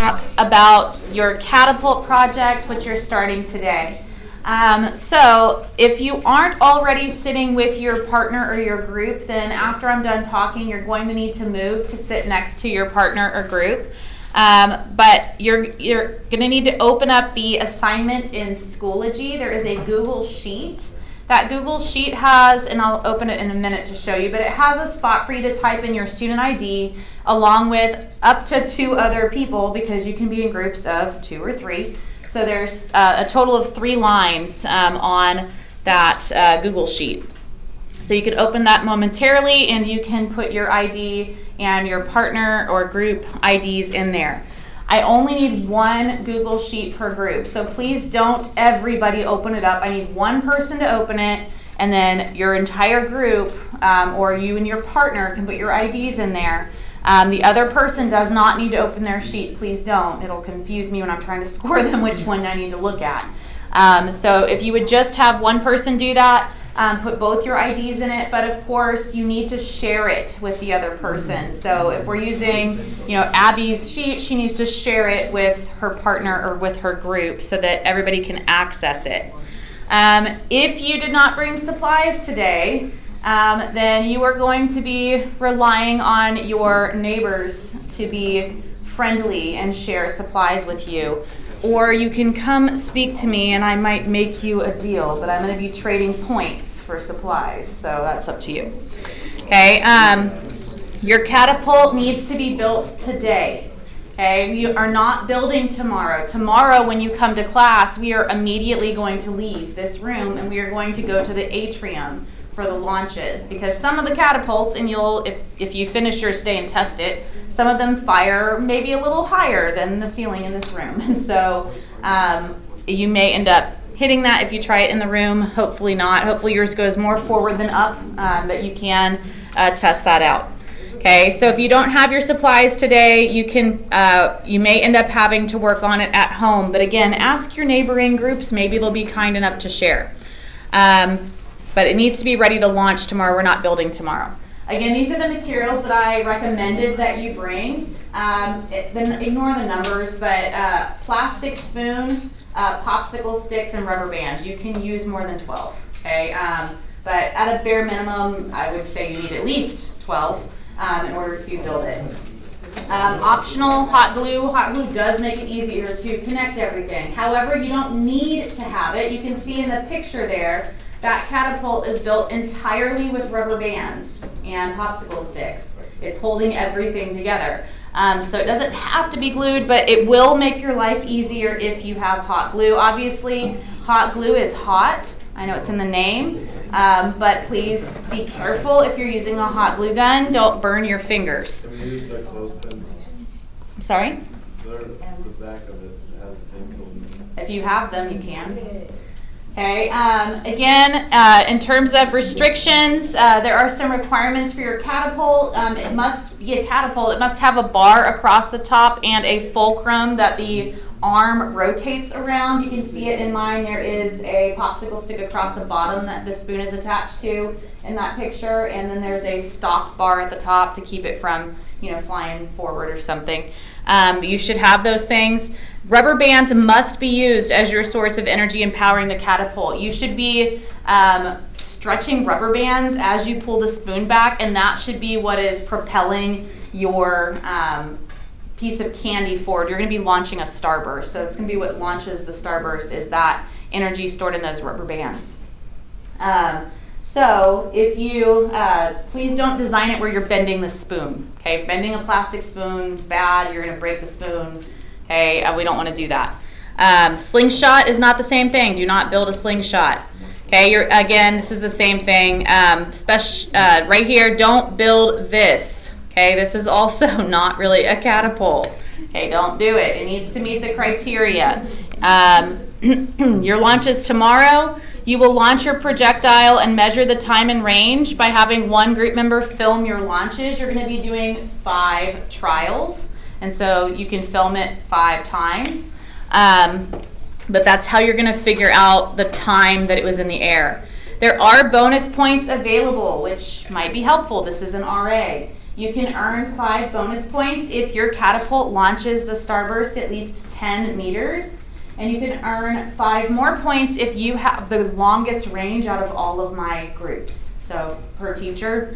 talk about your Catapult project, which you're starting today. So if you aren't already sitting with your partner or your group, then after I'm done talking, you're going to need to move to sit next to your partner or group. But you're going to need to open up the assignment in Schoology. There is a Google Sheet. That Google Sheet has, and I'll open it in a minute to show you, but it has a spot for you to type in your student ID along with up to 2 other people, because you can be in groups of 2 or 3. So there's a total of 3 lines on that Google Sheet. So you can open that momentarily and you can put your ID and your partner or group IDs in there. I only need 1 Google Sheet per group, so please don't everybody open it up. I need 1 person to open it, and then your entire group or you and your partner can put your IDs in there. The other person does not need to open their sheet. Please don't. It'll confuse me when I'm trying to score them which one I need to look at. So if you would just have 1 person do that, put both your IDs in it, but of course you need to share it with the other person. So if we're using, Abby's sheet, she needs to share it with her partner or with her group so that everybody can access it. If you did not bring supplies today, then you are going to be relying on your neighbors to be friendly and share supplies with you. Or you can come speak to me and I might make you a deal, but I'm going to be trading points for supplies, so that's up to you. Okay, your Catapult needs to be built today. Okay, we are not building tomorrow. Tomorrow when you come to class, we are immediately going to leave this room and we are going to go to the atrium for the launches, because some of the catapults, and you'll, if you finish yours today and test it, some of them fire maybe a little higher than the ceiling in this room, and so you may end up hitting that if you try it in the room. Hopefully not. Hopefully yours goes more forward than up, but you can test that out. Okay, so if you don't have your supplies today, you may end up having to work on it at home, but again, ask your neighboring groups. Maybe they'll be kind enough to share. But it needs to be ready to launch tomorrow. We're not building tomorrow. Again, these are the materials that I recommended that you bring. Then ignore the numbers, but plastic spoon, popsicle sticks, and rubber bands. You can use more than 12. Okay, but at a bare minimum, I would say you need at least 12 in order to build it. Optional hot glue. Hot glue does make it easier to connect everything. However, you don't need to have it. You can see in the picture there, that Catapult is built entirely with rubber bands and popsicle sticks. It's holding everything together. So it doesn't have to be glued, but it will make your life easier if you have hot glue. Obviously, hot glue is hot. I know it's in the name, but please be careful if you're using a hot glue gun. Don't burn your fingers. Can we use like clothespins? I'm sorry? The back of it has things. If you have them, you can. Okay, again, in terms of restrictions, there are some requirements for your Catapult. It must be a Catapult. It must have a bar across the top and a fulcrum that the arm rotates around. You can see it in mine. There is a popsicle stick across the bottom that the spoon is attached to in that picture, and then there's a stop bar at the top to keep it from, flying forward or something. You should have those things. Rubber bands must be used as your source of energy empowering the Catapult. You should be stretching rubber bands as you pull the spoon back, and that should be what is propelling your piece of candy forward. You're going to be launching a starburst, so it's going to be what launches the starburst, is that energy stored in those rubber bands. So if you, please don't design it where you're bending the spoon. Okay, bending a plastic spoon is bad. You're going to break the spoon. Okay, we don't want to do that. Slingshot is not the same thing. Do not build a slingshot. Okay, again, this is the same thing. Right here, don't build this. Okay, this is also not really a catapult. Okay, don't do it. It needs to meet the criteria. Your launch is tomorrow. You will launch your projectile and measure the time and range by having one group member film your launches. You're going to be doing 5 trials, and so you can film it 5 times. But that's how you're going to figure out the time that it was in the air. There are bonus points available, which might be helpful. This is an RA. You can earn 5 bonus points if your catapult launches the starburst at least 10 meters. And you can earn 5 more points if you have the longest range out of all of my groups. So per teacher.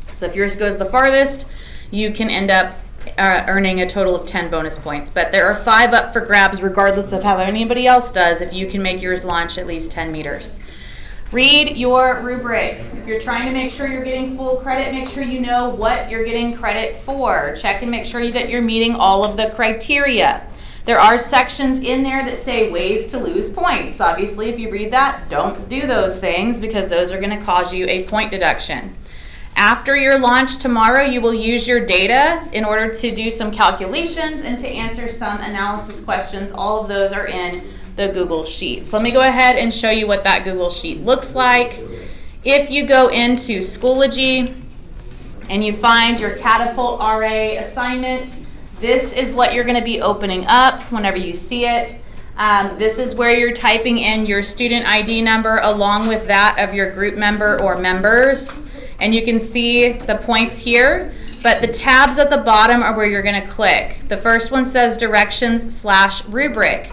So if yours goes the farthest, you can end up earning a total of 10 bonus points. But there are 5 up for grabs regardless of how anybody else does if you can make yours launch at least 10 meters. Read your rubric. If you're trying to make sure you're getting full credit, make sure you know what you're getting credit for. Check and make sure that you're meeting all of the criteria. There are sections in there that say ways to lose points. Obviously, if you read that, don't do those things because those are going to cause you a point deduction. After your launch tomorrow, you will use your data in order to do some calculations and to answer some analysis questions. All of those are in the Google Sheets. Let me go ahead and show you what that Google Sheet looks like. If you go into Schoology and you find your Catapult RA assignment, this is what you're going to be opening up whenever you see it. This is where you're typing in your student ID number along with that of your group member or members. And you can see the points here, but the tabs at the bottom are where you're going to click. The first one says directions/rubric.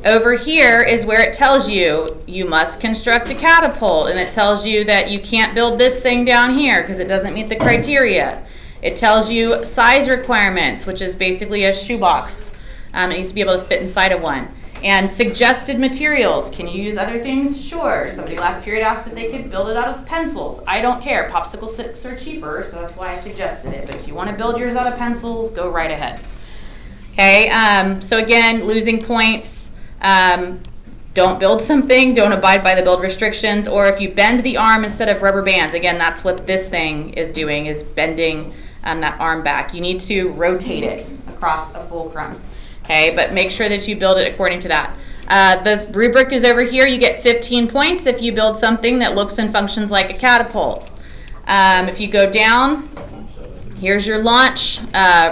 Over here is where it tells you you must construct a catapult, and it tells you that you can't build this thing down here because it doesn't meet the criteria. It tells you size requirements, which is basically a shoebox. It needs to be able to fit inside of one. And suggested materials. Can you use other things? Sure. Somebody last period asked if they could build it out of pencils. I don't care. Popsicle sticks are cheaper, so that's why I suggested it. But if you want to build yours out of pencils, go right ahead. Okay, so again, losing points. Don't build something. Don't abide by the build restrictions. Or if you bend the arm instead of rubber bands, again, that's what this thing is doing, is bending that arm back. You need to rotate it across a fulcrum. Okay, but make sure that you build it according to that. The rubric is over here. You get 15 points if you build something that looks and functions like a catapult. If you go down, here's your launch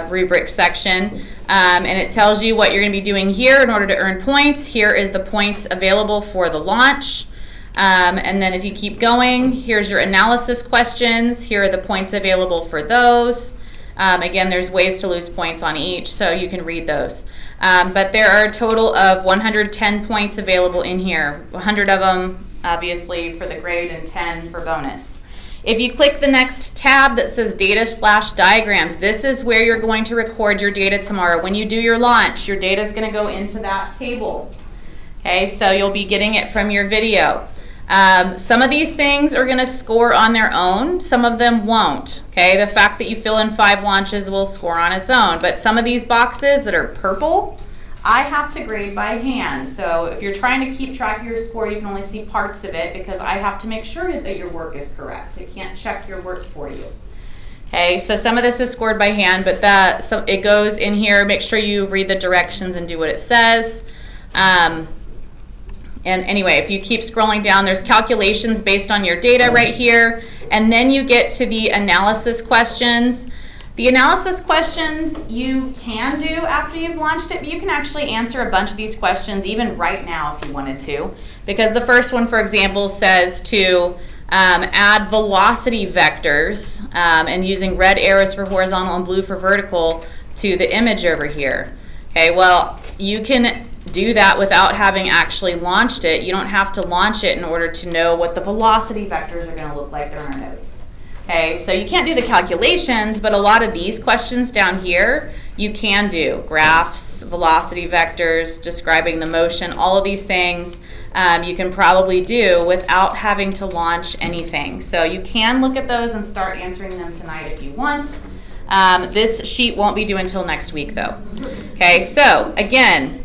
rubric section, and it tells you what you're going to be doing here in order to earn points. Here is the points available for the launch. And then if you keep going, here's your analysis questions. Here are the points available for those. Again, there's ways to lose points on each, so you can read those. But there are a total of 110 points available in here, 100 of them obviously for the grade and 10 for bonus. If you click the next tab that says data/diagrams, this is where you're going to record your data tomorrow. When you do your launch, your data is going to go into that table. Okay, so you'll be getting it from your video. Some of these things are going to score on their own. Some of them won't. Okay, the fact that you fill in 5 launches will score on its own. But some of these boxes that are purple, I have to grade by hand. So if you're trying to keep track of your score, you can only see parts of it because I have to make sure that your work is correct. I can't check your work for you. Okay, so some of this is scored by hand, but it goes in here. Make sure you read the directions and do what it says. And anyway, if you keep scrolling down, there's calculations based on your data right here. And then you get to the analysis questions. The analysis questions you can do after you've launched it, but you can actually answer a bunch of these questions even right now if you wanted to. Because the first one, for example, says to add velocity vectors and using red arrows for horizontal and blue for vertical to the image over here. Okay, well, you can do that without having actually launched it. You don't have to launch it in order to know what the velocity vectors are going to look like. They're in our notes. Okay, so you can't do the calculations, but a lot of these questions down here you can do. Graphs, velocity vectors, describing the motion, all of these things you can probably do without having to launch anything. So you can look at those and start answering them tonight if you want. This sheet won't be due until next week though. Okay, so again,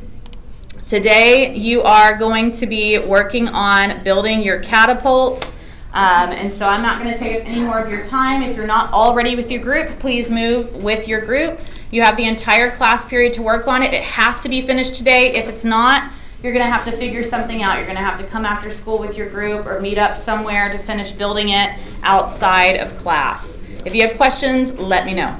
today you are going to be working on building your catapult, and so I'm not going to take up any more of your time. If you're not already with your group, please move with your group. You have the entire class period to work on it. It has to be finished today. If it's not, you're going to have to figure something out. You're going to have to come after school with your group or meet up somewhere to finish building it outside of class. If you have questions, let me know.